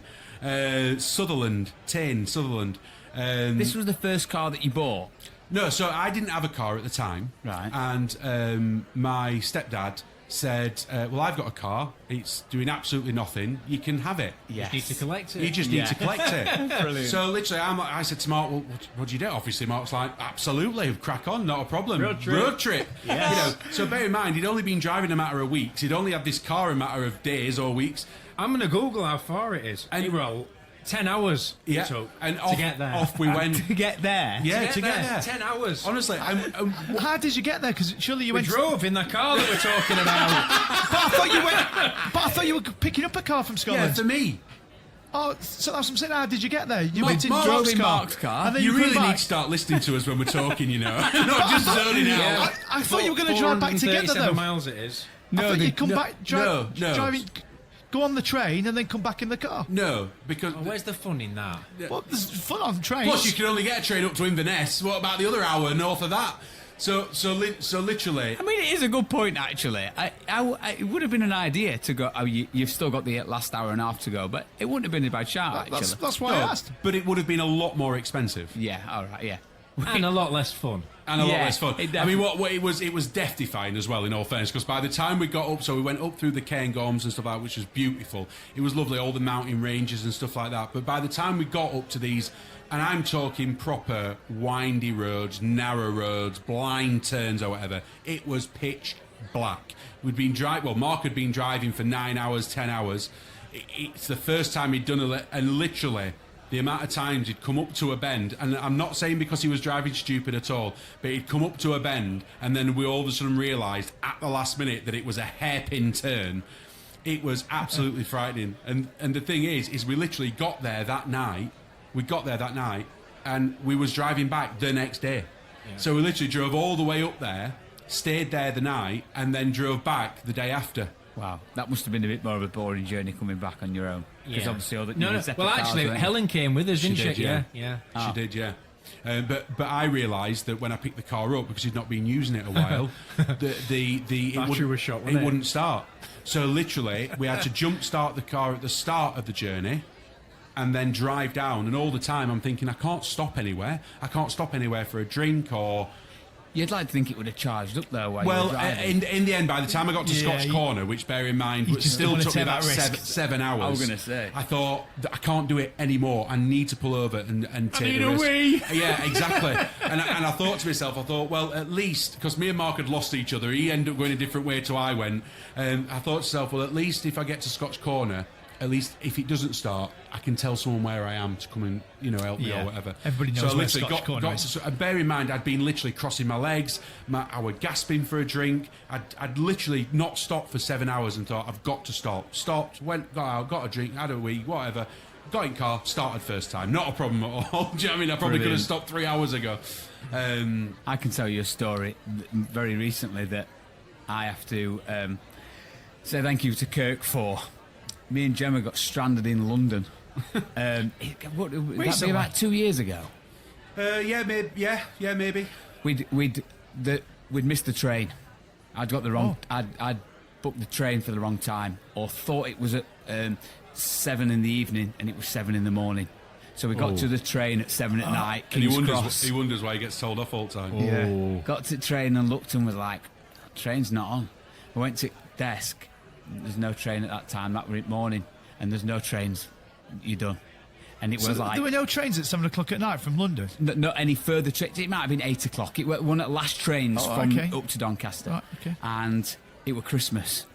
Tane, Sutherland. This was the first car that you bought. No, so I didn't have a car at the time. Right. And my stepdad said, well, I've got a car. It's doing absolutely nothing. You can have it. Yes. Need to collect it. You just need to collect it. Brilliant. So literally, I said to Mark, well, what do you do? Obviously, Mark's like, absolutely, crack on, not a problem. Road trip. Yes. You know, so bear in mind, he'd only been driving a matter of weeks. He'd only had this car a matter of days or weeks. I'm going to Google how far it is. And- And well, 10 hours Yeah. it took And to off, get there. off we went. To get there. Yeah, to get there. there. 10 hours. Honestly, How did you get there? Because surely you We went. drove in the car that we're talking about. But I thought you were picking up a car from yeah, Scotland. for me. Oh, so that's what I'm saying. How did you get there? You Mark- went in Mark Mark's drove in Mark's car. and then You come really back. need to start listening to us when we're talking, you know. Not just zoning out. I thought you were going to drive back together 437 though. miles it is. I thought they- you'd come back, no. go on the train and then come back in the car. No, because... Oh, where's the fun in that? Well, there's fun on trains. Plus, you can only get a train up to Inverness. What about the other hour north of that? So literally... I mean, it is a good point, actually. It would have been an idea to go, you've still got the last hour and a half to go, but it wouldn't have been a bad shout, actually. That's why I No, asked. but it would have been a lot more expensive. Yeah, all right, yeah. And a lot less fun. And a lot Yeah, less fun. it I mean, what it was death-defying as well, in all fairness, because by the time we got up, so we went up through the Cairngorms and stuff like that, which was beautiful. It was lovely, all the mountain ranges and stuff like that. But by the time we got up to these, and I'm talking proper windy roads, narrow roads, blind turns or whatever, it was pitch black. Mark had been driving for 9 hours, 10 hours. It's the first time he'd done and literally... The amount of times he'd come up to a bend, and I'm not saying because he was driving stupid at all, but he'd come up to a bend, and then we all of a sudden realised at the last minute that it was a hairpin turn. It was absolutely frightening. And the thing is we literally got there that night. And we was driving back the next day. Yeah. So we literally drove all the way up there, stayed there the night, and then drove back the day after. Wow, that must have been a bit more of a boring journey coming back on your own. Because obviously all that you were separate Well, cars, actually, weren't you? Helen came with us, didn't she? did, yeah. Yeah. She did, yeah. But I realised that when I picked the car up, because he'd not been using it a while, Battery was shot, wasn't it? wouldn't start. So literally, we had to jump start the car at the start of the journey, and then drive down. And all the time, I'm thinking, I can't stop anywhere. I can't stop anywhere for a drink or. You'd like to think it would have charged up though while you were Well, driving. in the end, by the time I got to Scotch Corner, which bear in mind, You it just still don't wanna took me take about that risk. 7 hours. I was gonna say. I thought I can't do it anymore. I need to pull over and take need the a risk. wee. Yeah, exactly. and I thought to myself, well, at least because me and Mark had lost each other, he ended up going a different way to I went. I thought to myself, well, at least if I get to Scotch Corner, at least if it doesn't start, I can tell someone where I am to come and help me or whatever. Everybody knows so I where literally Scotch Corner is. and bear in mind, I'd been literally crossing my legs. I was gasping for a drink. I'd literally not stopped for 7 hours and thought, I've got to stop. Stopped, went, got out, got a drink, had a wee, whatever. Got in car, started first time. Not a problem at all. Do you know what I mean? I probably could have Brilliant. stopped 3 hours ago. I can tell you a story very recently that I have to say thank you to Kirk for. Me and Gemma got stranded in London. Would that be Recently? about 2 years ago? Yeah, maybe. We'd missed the train. I'd got the wrong. I'd booked the train for the wrong time, or thought it was at 7 in the evening, and it was 7 in the morning. So we got to the train at 7 at night. And King's Cross. he wonders why he gets told off all the time. Yeah. Got to the train and looked and was like, train's not on. I went to desk. There's no train at that time. That morning, and there's no trains. You're done. And it So was like there were no trains at 7 o'clock at night from London. not any further trains. It might have been 8 o'clock. It was one of the last trains from okay. up to Doncaster. Right, okay. And it was Christmas.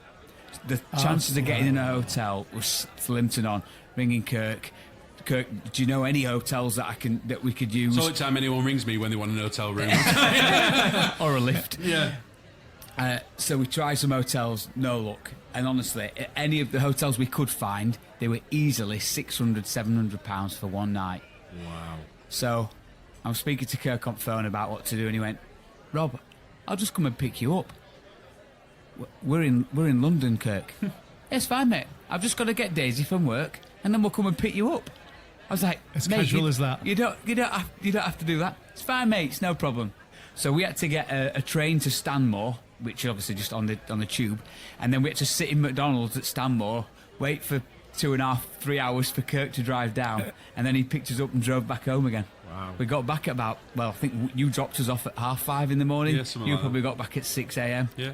The chances of getting in a hotel was slim to none. Ringing Kirk, do you know any hotels that we could use? It's the only time anyone rings me when they want an hotel room. Or a lift. Yeah. So we tried some hotels, no luck. And honestly, any of the hotels we could find, they were easily £600, £700 for one night. Wow. So I was speaking to Kirk on phone about what to do, and he went, "Rob, I'll just come and pick you up. We're in London, Kirk." "It's fine, mate. I've just got to get Daisy from work, and then we'll come and pick you up." I was like, As "Mate, casual as that." You don't have to do that. It's fine, mate. It's no problem." So we had to get a train to Stanmore, which is obviously just on the tube, and then we had to sit in McDonald's at Stanmore, wait for 2.5, 3 hours for Kirk to drive down, and then he picked us up and drove back home again. Wow. We got back at about, I think you dropped us off at 5:30 in the morning. Yeah, something You like probably got back at 6 a.m. Yeah.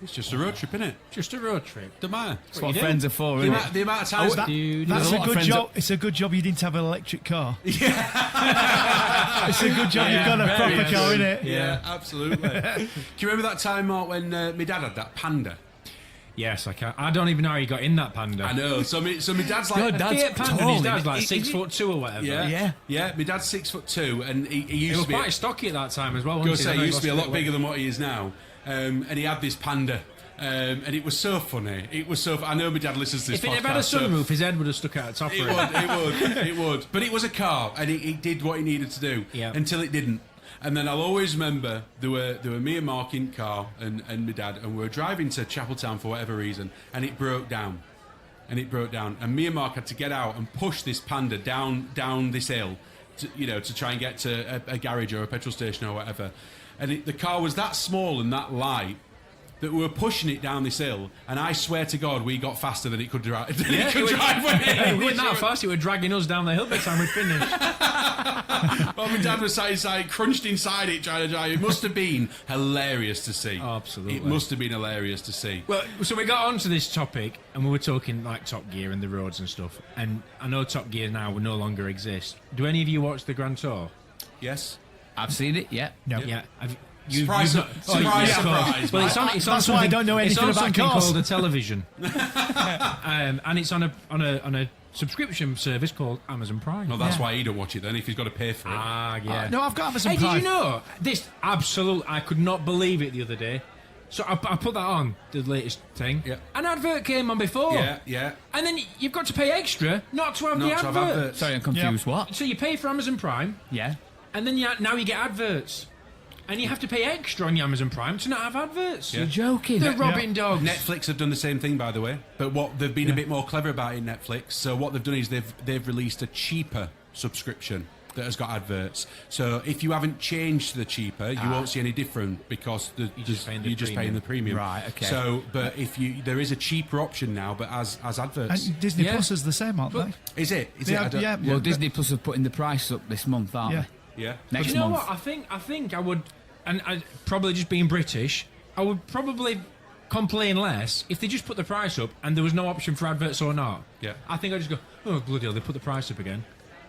It's just a road trip, innit? Just a road trip. Don't matter. That's what you do. friends are for, The isn't amount, it? the amount of times That's There's a a lot of good friends job. It's a good job you didn't have an electric car. It's a good job you've got a very proper good. car, innit? Yeah, absolutely. Do you remember that time, Mark, when my dad had that Panda? Yes, I can. I don't even know how he got in that Panda. I know. So my dad's like, Your dad's Fiat Panda, and tall, his dad's isn't like he? 6'2" or whatever. yeah. My dad's 6'2", and he He used was to be. quite stocky at that time as well. Go wasn't say, Then he used to be a lost lot bit of bigger than what he is now, and he had this Panda. And it was so funny. It was so. I know my dad listens to this If it podcast. had had a so- sunroof, his head would have stuck out the top of It would, it would. But it was a car, and it did what it needed to do Yeah. until it didn't. And then I'll always remember there were me and Mark in the car and my dad, and we were driving to Chapeltown for whatever reason, and it broke down. And me and Mark had to get out and push this Panda down this hill, to try and get to a garage or a petrol station or whatever. And the car was that small and that light that we were pushing it down this hill, and I swear to God, we got faster than it could drive. It was that fast, it was dragging us down the hill by the time we finished. Well, my dad was sat inside, crunched inside it, trying to drive. It must have been hilarious to see. Oh, absolutely. It must have been hilarious to see. Well, so we got onto this topic, and we were talking like Top Gear and the roads and stuff. And I know Top Gear now will no longer exist. Do any of you watch the Grand Tour? Yes. I've seen it, yeah. No. Yeah. Surprise, surprise. Well, it's on That's why I something- don't know anything it's on about something cars. called a television, and it's on a subscription service called Amazon Prime. Well, that's why he don't watch it then, if he's got to pay for it. Ah, yeah. No, I've got Amazon Hey, Prime. did you know this? Absolute, I could not believe it the other day. So I put that on the latest thing. Yeah. An advert came on before. Yeah. And then you've got to pay extra not to have Not the to have advert. adverts. Sorry, I'm confused. Yeah. What? So you pay for Amazon Prime, Yeah. and then now you get adverts, and you have to pay extra on your Amazon Prime to not have adverts. You're joking. They're robbing dogs. Netflix have done the same thing, by the way. But what they've been a bit more clever about in Netflix. So what they've done is they've released a cheaper subscription that has got adverts. So if you haven't changed to the cheaper, you won't see any different because you're just paying the paying the premium. Right, okay. So, but there is a cheaper option now, but as adverts. And Disney Yeah. Plus is the same, aren't they? Is it? Is They it? I have- don't- yeah, Well, Disney Plus are putting the price up this month, aren't Yeah. they? Yeah. Next Do you know month. what? I think I would, and I probably just being British, I would probably complain less if they just put the price up and there was no option for adverts or not. Yeah. I think I'd just go, oh bloody hell, they put the price up again.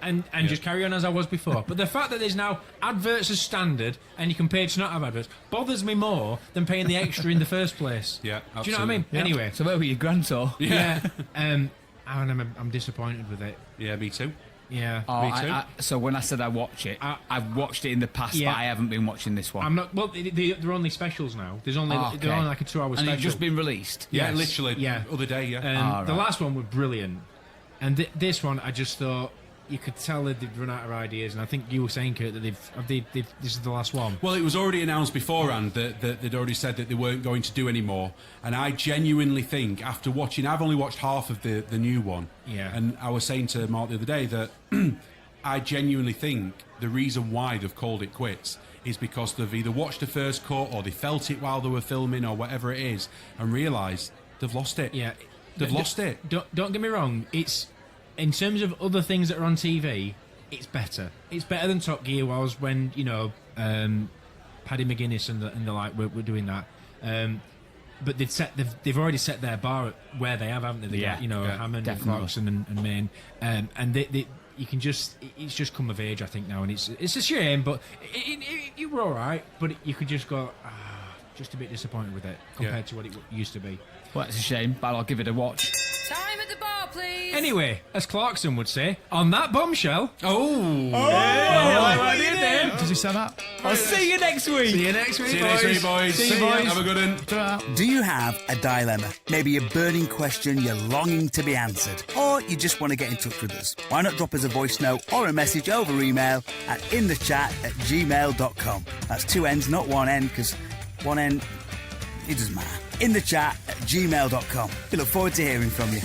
And just carry on as I was before. But the fact that there's now adverts as standard and you can pay to not have adverts bothers me more than paying the extra in the first place. Yeah, Do you know what I mean? absolutely. Anyway, So where were your Grand Tour? yeah. And I'm disappointed with it. Yeah, me too. Yeah. Oh, Me too. so when I said I watch it, I've watched it in the past, Yeah. but I haven't been watching this one. I'm not. Well, they're only specials now. They're only like a 2-hour and special. it's just been released. Yeah, Yes. literally. Yeah. Other day, yeah. The right. last one was brilliant, and this one I just thought you could tell that they'd run out of ideas. And I think you were saying, Kurt, that they've this is the last one. Well, it was already announced beforehand that they'd already said that they weren't going to do any more. And I genuinely think, after watching, I've only watched half of the new one. Yeah. And I was saying to Mark the other day that I genuinely think the reason why they've called it quits is because they've either watched the first cut or they felt it while they were filming or whatever it is and realised they've lost it. Yeah, They've lost it. Don't get me wrong. It's in terms of other things that are on TV, it's better. It's better than Top Gear was when Paddy McGuinness and the like were doing that. But they've already set their bar at where they have, haven't they? They Yeah, got, yeah, Hammond, and definitely. Clarkson and Main, and you can just, it's just come of age, I think, now, and it's a shame, but you were all right, but you could just go, just a bit disappointed with it compared to what it used to be. Well, it's a shame, but I'll give it a watch. Time at the bar, please. Anyway, as Clarkson would say, on that bombshell. Does he say that? I'll see you next week. See you next week, See you next week, boys. See you, boys. Have a good one. Do you have a dilemma? Maybe a burning question you're longing to be answered? Or you just want to get in touch with us? Why not drop us a voice note or a message over email at innthechat@gmail.com. That's 2 N's, not 1 N, because 1 N, it doesn't matter. Innthechat@gmail.com. We look forward to hearing from you.